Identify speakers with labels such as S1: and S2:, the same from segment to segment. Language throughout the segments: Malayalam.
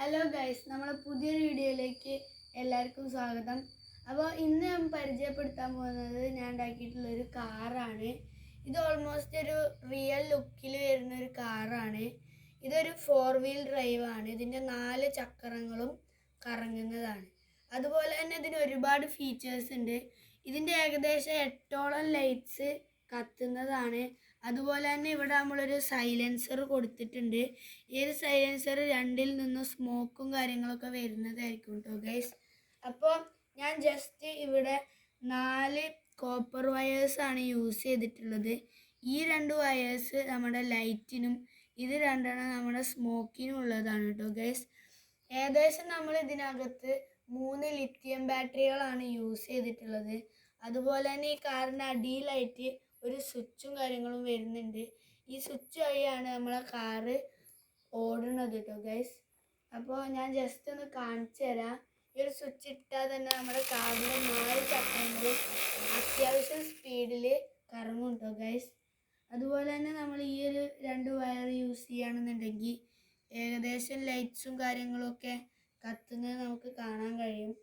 S1: ഹലോ ഗൈസ്, നമ്മളെ പുതിയൊരു വീഡിയോയിലേക്ക് എല്ലാവർക്കും സ്വാഗതം. അപ്പോൾ ഇന്ന് ഞാൻ പരിചയപ്പെടുത്താൻ പോകുന്നത് ഞാൻ ഉണ്ടാക്കിയിട്ടുള്ളൊരു കാറാണ്. ഇത് ഓൾമോസ്റ്റ് ഒരു റിയൽ ലുക്കിൽ വരുന്ന ഒരു കാറാണ്. ഇതൊരു 4 വീൽ ഡ്രൈവ് ആണ്. ഇതിൻ്റെ 4 ചക്രങ്ങളും കറങ്ങുന്നതാണ്. അതുപോലെ തന്നെ ഇതിന് ഒരുപാട് ഫീച്ചേഴ്സ് ഉണ്ട്. ഇതിൻ്റെ ഏകദേശം 8ഓളം ലൈറ്റ്സ് കത്തുന്നതാണ്. അതുപോലെ തന്നെ ഇവിടെ നമ്മളൊരു സൈലൻസർ കൊടുത്തിട്ടുണ്ട്. ഈ ഒരു സൈലൻസർ രണ്ടിൽ നിന്നും സ്മോക്കും കാര്യങ്ങളൊക്കെ വരുന്നതായിരിക്കും കേട്ടോ ഗൈസ്. അപ്പോൾ ഞാൻ ജസ്റ്റ് ഇവിടെ 4 കോപ്പർ വയേഴ്സാണ് യൂസ് ചെയ്തിട്ടുള്ളത്. ഈ 2 വയേഴ്സ് നമ്മുടെ ലൈറ്റിനും ഇത് 2 നമ്മുടെ സ്മോക്കിനും ഉള്ളതാണ് കേട്ടോ ഗൈസ്. ഏകദേശം നമ്മൾ ഇതിനകത്ത് 3 ലിഥിയം ബാറ്ററികളാണ് യൂസ് ചെയ്തിട്ടുള്ളത്. അതുപോലെ തന്നെ ഈ കാറിൻ്റെ അടിയിലായിട്ട് ഒരു സ്വിച്ചും കാര്യങ്ങളും വരുന്നുണ്ട്. ഈ സ്വിച്ച് വഴിയാണ് നമ്മളെ കാറ് ഓടുന്നത് കേട്ടോ ഗൈസ്. അപ്പോൾ ഞാൻ ജസ്റ്റ് ഒന്ന് കാണിച്ചു തരാം. ഈ ഒരു സ്വിച്ച് ഇട്ടാൽ തന്നെ നമ്മുടെ കാറിൻ്റെ 4 ചക്രങ്ങളും അത്യാവശ്യം സ്പീഡിൽ കറങ്ങും കേട്ടോ ഗൈസ്. അതുപോലെ തന്നെ നമ്മൾ ഈ ഒരു 2 വയർ യൂസ് ചെയ്യുകയാണെന്നുണ്ടെങ്കിൽ ഏകദേശം ലൈറ്റ്സും കാര്യങ്ങളൊക്കെ കത്തുന്നത് നമുക്ക് കാണാൻ കഴിയും.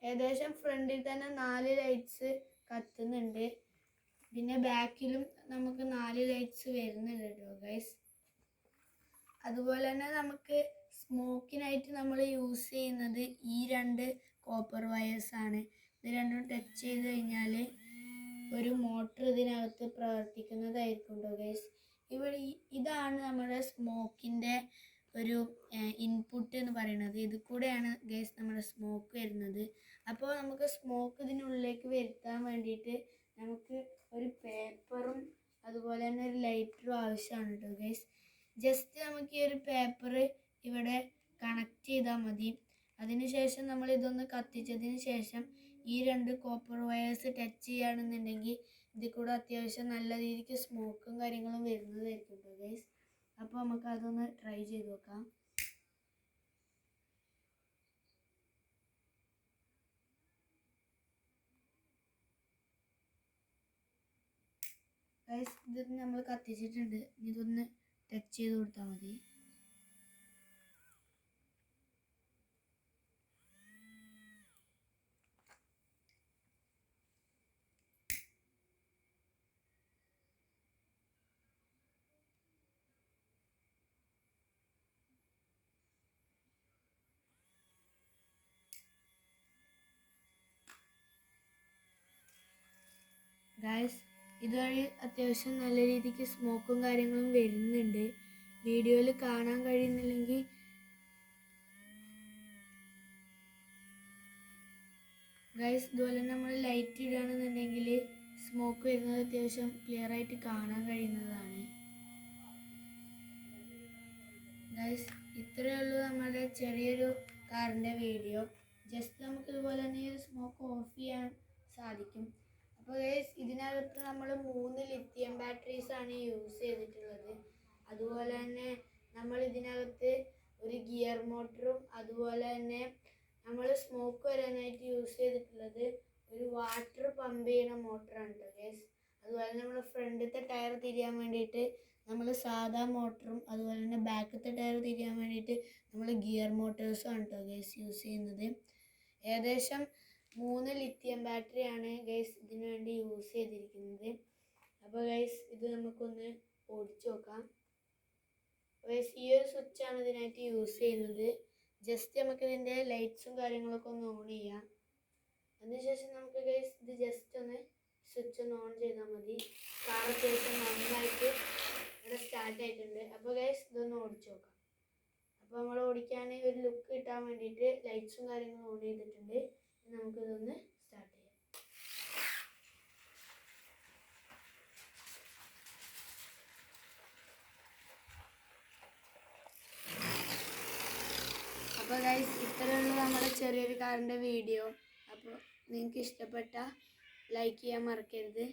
S1: ഏകദേശം ഫ്രണ്ടിൽ തന്നെ 4 ലൈറ്റ്സ് കത്തുന്നുണ്ട്. പിന്നെ ബാക്കിലും നമുക്ക് 4 ലൈറ്റ്സ് വരുന്നുണ്ട് കേട്ടോ ഗൈസ്. അതുപോലെ തന്നെ നമുക്ക് സ്മോക്കിനായിട്ട് നമ്മൾ യൂസ് ചെയ്യുന്നത് ഈ 2 കോപ്പർ വയേഴ്സാണ്. ഇത് രണ്ടും ടച്ച് ചെയ്ത് കഴിഞ്ഞാൽ ഒരു മോട്ടർ ഇതിനകത്ത് പ്രവർത്തിക്കുന്നതായിരിക്കും കേട്ടോ ഗൈസ്. ഇതാണ് നമ്മുടെ സ്മോക്കിൻ്റെ ഒരു ഇൻപുട്ട് എന്ന് പറയുന്നത്. ഇത് കൂടെയാണ് ഗൈസ് നമ്മുടെ സ്മോക്ക് വരുന്നത്. അപ്പോൾ നമുക്ക് സ്മോക്ക് ഇതിനുള്ളിലേക്ക് വരുത്താൻ വേണ്ടിയിട്ട് നമുക്ക് ഒരു പേപ്പറും അതുപോലെ തന്നെ ഒരു ലൈറ്ററും ആവശ്യമാണ് കേട്ടോ ഗൈസ്. ജസ്റ്റ് നമുക്ക് ഈ ഒരു പേപ്പർ ഇവിടെ കണക്ട് ചെയ്താൽ മതി. അതിനുശേഷം നമ്മൾ ഇതൊന്ന് കത്തിച്ചതിന് ശേഷം ഈ 2 കോപ്പർ വയേഴ്സ് ടച്ച് ചെയ്യുകയാണെന്നുണ്ടെങ്കിൽ ഇതിൽ കൂടെ അത്യാവശ്യം നല്ല രീതിക്ക് സ്മോക്കും കാര്യങ്ങളും വരുന്നതായിരിക്കും കേട്ടോ ഗൈസ്. അപ്പോൾ നമുക്ക് അതൊന്ന് ട്രൈ ചെയ്ത് നോക്കാം. ഗൈസ്, ഇത് നമ്മൾ കത്തിച്ചിട്ടുണ്ട്. ഇതൊന്ന് ടച്ച് ചെയ്ത് കൊടുത്താൽ മതി. ഗൈസ്, ഇതുവഴി അത്യാവശ്യം നല്ല രീതിക്ക് സ്മോക്കും കാര്യങ്ങളും വരുന്നുണ്ട്. വീഡിയോയിൽ കാണാൻ കഴിയുന്നില്ലെങ്കിൽ ഗൈസ്, ഇതുപോലെ നമ്മൾ ലൈറ്റ് ഇടുകയാണെന്നുണ്ടെങ്കിൽ സ്മോക്ക് വരുന്നത് അത്യാവശ്യം ക്ലിയർ ആയിട്ട് കാണാൻ കഴിയുന്നതാണ്. ഗൈസ്, ഇത്രയേ ഉള്ളൂ നമ്മുടെ ചെറിയൊരു കാറിൻ്റെ വീഡിയോ. ജസ്റ്റ് നമുക്ക് ഇതുപോലെ തന്നെ ഈ സ്മോക്ക് ഓഫ് ചെയ്യാൻ സാധിക്കും. അപ്പോൾ ഗൈസ്, ഇതിനകത്ത് നമ്മൾ 3 ലിഥിയം ബാറ്ററീസാണ് യൂസ് ചെയ്തിട്ടുള്ളത്. അതുപോലെ തന്നെ നമ്മൾ ഇതിനകത്ത് ഒരു ഗിയർ മോട്ടറും അതുപോലെ തന്നെ നമ്മൾ സ്മോക്ക് വരാനായിട്ട് യൂസ് ചെയ്തിട്ടുള്ളത് ഒരു വാട്ടർ പമ്പ് ചെയ്യുന്ന മോട്ടറാണ് കേട്ടോ ഗൈസ്. അതുപോലെ നമ്മൾ ഫ്രണ്ടിലത്തെ ടയർ തിരിയാൻ വേണ്ടിയിട്ട് നമ്മൾ സാധാ മോട്ടറും അതുപോലെ തന്നെ ബാക്കത്തെ ടയർ തിരിയാൻ വേണ്ടിയിട്ട് നമ്മൾ ഗിയർ മോട്ടേഴ്സും ആണ് കേട്ടോ ഗൈസ് യൂസ് ചെയ്യുന്നത്. ഏകദേശം 3 ലിഥിയം ബാറ്ററിയാണ് ഗൈസ് ഇതിനു വേണ്ടി യൂസ് ചെയ്തിരിക്കുന്നത്. അപ്പോൾ ഗൈസ്, ഇത് നമുക്കൊന്ന് ഓടിച്ചു നോക്കാം. ഗൈസ്, ഈ ഒരു സ്വിച്ചാണ് ഇതിനായിട്ട് യൂസ് ചെയ്യുന്നത്. ജസ്റ്റ് നമുക്കിതിൻ്റെ ലൈറ്റ്സും കാര്യങ്ങളൊക്കെ ഒന്ന് ഓൺ ചെയ്യാം. അതിനുശേഷം നമുക്ക് ഗൈസ് ഇത് ജസ്റ്റ് ഒന്ന് സ്വിച്ച് ഒന്ന് ഓൺ ചെയ്താൽ മതി. കാർ അത്യാവശ്യം നന്നായിട്ട് ഇവിടെ സ്റ്റാർട്ട് ആയിട്ടുണ്ട്. അപ്പോൾ ഗൈസ്, ഇതൊന്ന് ഓടിച്ചു നോക്കാം. അപ്പോൾ നമ്മൾ ഓടിക്കാൻ ഒരു ലുക്ക് കിട്ടാൻ വേണ്ടിയിട്ട് ലൈറ്റ്സും കാര്യങ്ങളും ഓൺ ചെയ്തിട്ടുണ്ട്. നമുക്കിതൊന്ന് സ്റ്റാർട്ട് ചെയ്യാം. അപ്പോൾ ഗൈസ്, ഇത്രയുള്ള നമ്മുടെ ചെറിയൊരു കാറിൻ്റെ വീഡിയോ. അപ്പോൾ നിങ്ങൾക്ക് ഇഷ്ടപ്പെട്ട ലൈക്ക് ചെയ്യാൻ മറക്കരുത്.